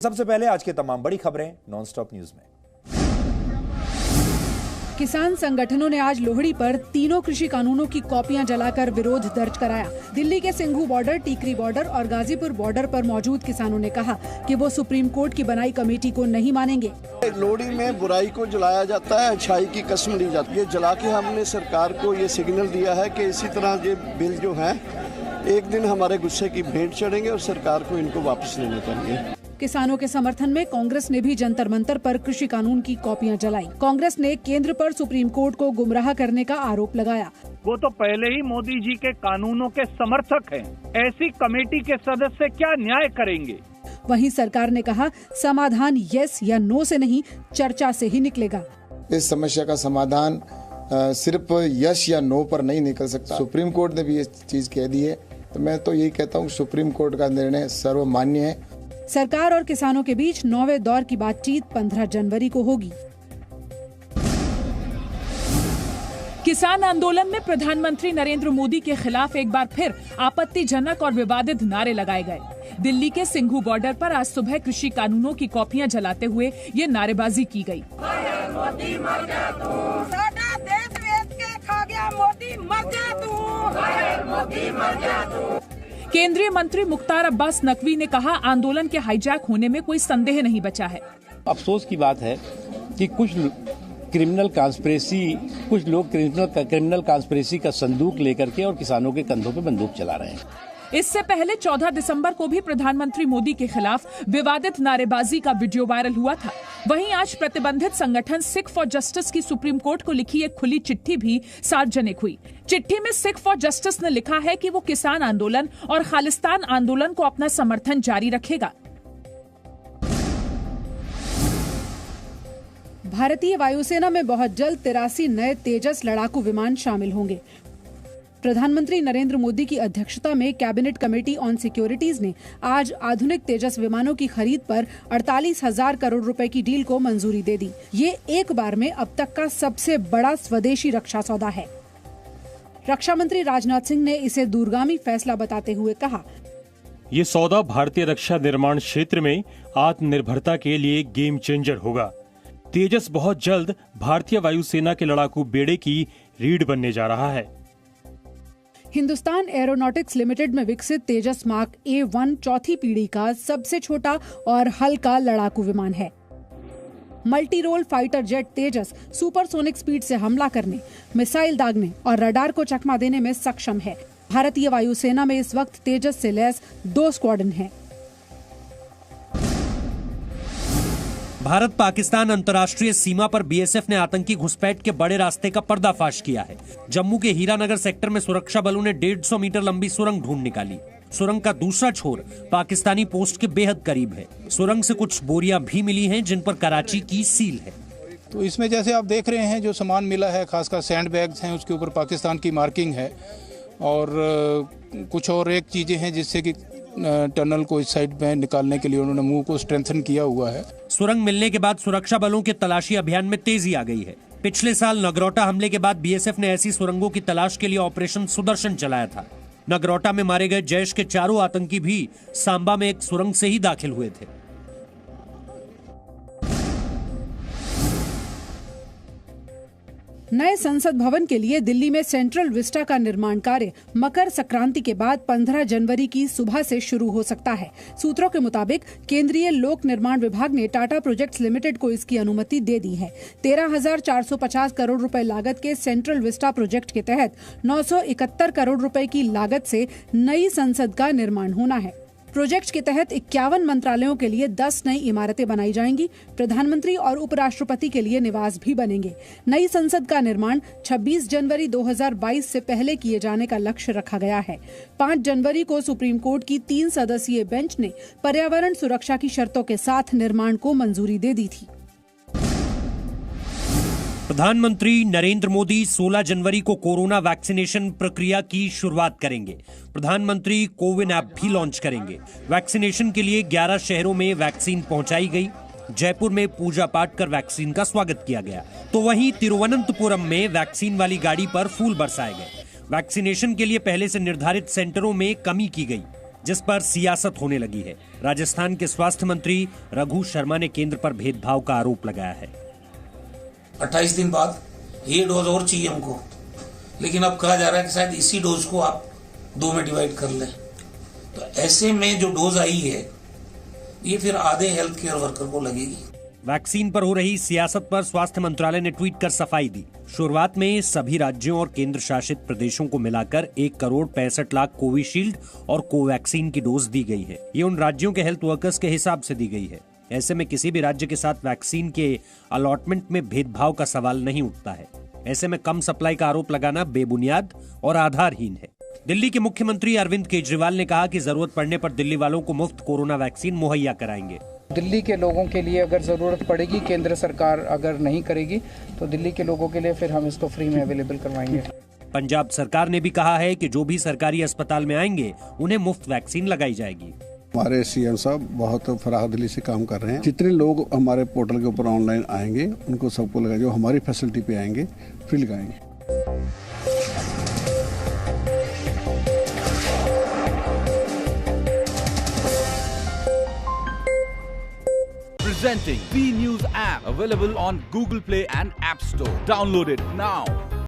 सबसे पहले आज के तमाम बड़ी खबरें नॉनस्टॉप न्यूज में। किसान संगठनों ने आज लोहड़ी पर तीनों कृषि कानूनों की कॉपियां जलाकर विरोध दर्ज कराया। दिल्ली के सिंघू बॉर्डर, टीकरी बॉर्डर और गाजीपुर बॉर्डर पर मौजूद किसानों ने कहा कि वो सुप्रीम कोर्ट की बनाई कमेटी को नहीं मानेंगे। लोहड़ी में बुराई को जलाया जाता है, अच्छाई की कसम ली जाती है। जला के हमने सरकार को ये सिग्नल दिया है कि इसी तरह ये बिल जो है एक दिन हमारे गुस्से की भेंट चढ़ेंगे और सरकार को इनको वापस लेने पड़ेंगे। किसानों के समर्थन में कांग्रेस ने भी जंतर मंतर पर कृषि कानून की कॉपियां जलाई। कांग्रेस ने केंद्र पर सुप्रीम कोर्ट को गुमराह करने का आरोप लगाया। वो तो पहले ही मोदी जी के कानूनों के समर्थक हैं। ऐसी कमेटी के सदस्य क्या न्याय करेंगे? वहीं सरकार ने कहा समाधान यस या नो से नहीं, चर्चा से ही निकलेगा। इस समस्या का समाधान सिर्फ यस या नो पर नहीं निकल सकता। सुप्रीम कोर्ट ने भी ये चीज कह दी है, तो मैं तो यही कहता हूँ सुप्रीम कोर्ट का निर्णय सर्वमान्य है। सरकार और किसानों के बीच 9वें दौर की बातचीत 15 जनवरी को होगी। किसान आंदोलन में प्रधानमंत्री नरेंद्र मोदी के खिलाफ एक बार फिर आपत्तिजनक और विवादित नारे लगाए गए। दिल्ली के सिंघू बॉर्डर पर आज सुबह कृषि कानूनों की कॉपियां जलाते हुए ये नारेबाजी की गई। मोदी मर जा तू, साडा देश बेच के खा गया, मोदी मर जा तू, मोदी मर जा तू। केंद्रीय मंत्री मुख्तार अब्बास नकवी ने कहा आंदोलन के हाईजैक होने में कोई संदेह नहीं बचा है। अफसोस की बात है कि कुछ क्रिमिनल कॉन्स्पिरेसी का संदूक लेकर के और किसानों के कंधों पे बंदूक चला रहे हैं। इससे पहले 14 दिसंबर को भी प्रधानमंत्री मोदी के खिलाफ विवादित नारेबाजी का वीडियो वायरल हुआ था। वहीं आज प्रतिबंधित संगठन सिख फॉर जस्टिस की सुप्रीम कोर्ट को लिखी एक खुली चिट्ठी भी सार्वजनिक हुई। चिट्ठी में सिख फॉर जस्टिस ने लिखा है कि वो किसान आंदोलन और खालिस्तान आंदोलन को अपना समर्थन जारी रखेगा। भारतीय वायुसेना में बहुत जल्द 83 नए तेजस लड़ाकू विमान शामिल होंगे। प्रधानमंत्री नरेंद्र मोदी की अध्यक्षता में कैबिनेट कमेटी ऑन सिक्योरिटीज ने आज आधुनिक तेजस विमानों की खरीद पर 48,000 करोड़ रुपए की डील को मंजूरी दे दी। ये एक बार में अब तक का सबसे बड़ा स्वदेशी रक्षा सौदा है। रक्षा मंत्री राजनाथ सिंह ने इसे दूरगामी फैसला बताते हुए कहा, ये सौदा भारतीय रक्षा निर्माण क्षेत्र में आत्मनिर्भरता के लिए गेम चेंजर होगा। तेजस बहुत जल्द भारतीय वायुसेना के लड़ाकू बेड़े की रीढ़ बनने जा रहा है। हिंदुस्तान एरोनॉटिक्स लिमिटेड में विकसित तेजस मार्क A1 चौथी पीढ़ी का सबसे छोटा और हल्का लड़ाकू विमान है। मल्टी रोल फाइटर जेट तेजस सुपरसोनिक स्पीड से हमला करने, मिसाइल दागने और रडार को चकमा देने में सक्षम है। भारतीय वायुसेना में इस वक्त तेजस से लैस 2 स्क्वाड्रन हैं। भारत पाकिस्तान अंतर्राष्ट्रीय सीमा पर बीएसएफ ने आतंकी घुसपैठ के बड़े रास्ते का पर्दाफाश किया है। जम्मू के हीरानगर सेक्टर में सुरक्षा बलों ने 150 मीटर लंबी सुरंग ढूंढ निकाली। सुरंग का दूसरा छोर पाकिस्तानी पोस्ट के बेहद करीब है। सुरंग से कुछ बोरियां भी मिली हैं जिन पर कराची की सील है। तो इसमें जैसे आप देख रहे हैं जो सामान मिला है, खासकर सैंड बैग्स हैं, उसके ऊपर पाकिस्तान की मार्किंग है और कुछ और एक चीजें हैं जिससे कि टनल को इस साइड में निकालने के लिए उन्होंने मुंह को स्ट्रेंथन किया हुआ है। सुरंग मिलने के बाद सुरक्षा बलों के तलाशी अभियान में तेजी आ गई है। पिछले साल नगरोटा हमले के बाद बीएसएफ ने ऐसी सुरंगों की तलाश के लिए ऑपरेशन सुदर्शन चलाया था। नगरोटा में मारे गए जैश के 4 आतंकी भी सांबा में एक सुरंग से ही दाखिल हुए थे। नए संसद भवन के लिए दिल्ली में सेंट्रल विस्टा का निर्माण कार्य मकर संक्रांति के बाद 15 जनवरी की सुबह से शुरू हो सकता है। सूत्रों के मुताबिक केंद्रीय लोक निर्माण विभाग ने टाटा प्रोजेक्ट्स लिमिटेड को इसकी अनुमति दे दी है। 13,450 करोड़ रुपए लागत के सेंट्रल विस्टा प्रोजेक्ट के तहत 971 करोड़ रुपए की लागत से नई संसद का निर्माण होना है। प्रोजेक्ट के तहत 51 मंत्रालयों के लिए 10 नई इमारतें बनाई जाएंगी। प्रधानमंत्री और उपराष्ट्रपति के लिए निवास भी बनेंगे। नई संसद का निर्माण 26 जनवरी 2022 से पहले किए जाने का लक्ष्य रखा गया है। 5 जनवरी को सुप्रीम कोर्ट की 3 सदस्यीय बेंच ने पर्यावरण सुरक्षा की शर्तों के साथ निर्माण को मंजूरी दे दी थी। प्रधानमंत्री नरेंद्र मोदी 16 जनवरी को कोरोना वैक्सीनेशन प्रक्रिया की शुरुआत करेंगे। प्रधानमंत्री कोविन ऐप भी लॉन्च करेंगे। वैक्सीनेशन के लिए 11 शहरों में वैक्सीन पहुंचाई गई। जयपुर में पूजा पाठ कर वैक्सीन का स्वागत किया गया, तो वहीं तिरुवनंतपुरम में वैक्सीन वाली गाड़ी पर फूल बरसाए गए। वैक्सीनेशन के लिए पहले से निर्धारित सेंटरों में कमी की गई। जिस पर सियासत होने लगी है। राजस्थान के स्वास्थ्य मंत्री रघु शर्मा ने केंद्र पर भेदभाव का आरोप लगाया है। 28 दिन बाद ये डोज और चाहिए हमको, लेकिन अब कहा जा रहा है कि शायद इसी डोज को आप 2 में डिवाइड कर लें। तो ऐसे में जो डोज आई है ये फिर आधे हेल्थ केयर वर्कर को लगेगी। वैक्सीन पर हो रही सियासत पर स्वास्थ्य मंत्रालय ने ट्वीट कर सफाई दी। शुरुआत में सभी राज्यों और केंद्र शासित प्रदेशों को मिलाकर 1,65,00,000 कोविशील्ड और कोवैक्सीन की डोज दी गई है। ये उन राज्यों के हेल्थ वर्कर्स के हिसाब से दी गई है। ऐसे में किसी भी राज्य के साथ वैक्सीन के अलॉटमेंट में भेदभाव का सवाल नहीं उठता है। ऐसे में कम सप्लाई का आरोप लगाना बेबुनियाद और आधारहीन है। दिल्ली के मुख्यमंत्री अरविंद केजरीवाल ने कहा कि जरूरत पड़ने पर दिल्ली वालों को मुफ्त कोरोना वैक्सीन मुहैया कराएंगे। दिल्ली के लोगों के लिए अगर जरूरत पड़ेगी, केंद्र सरकार अगर नहीं करेगी तो दिल्ली के लोगों के लिए फिर हम इसको फ्री में अवेलेबल करवाएंगे। पंजाब सरकार ने भी कहा है कि जो भी सरकारी अस्पताल में आएंगे उन्हें मुफ्त वैक्सीन लगाई जाएगी। हमारे सीएम साहब बहुत फराहदिली से काम कर रहे हैं। जितने लोग हमारे पोर्टल के ऊपर ऑनलाइन आएंगे उनको सबको लगा, जो हमारी फैसिलिटी पे आएंगे फ्री लगाएंगे। Presenting B News app, available on Google Play and App Store. Download it now.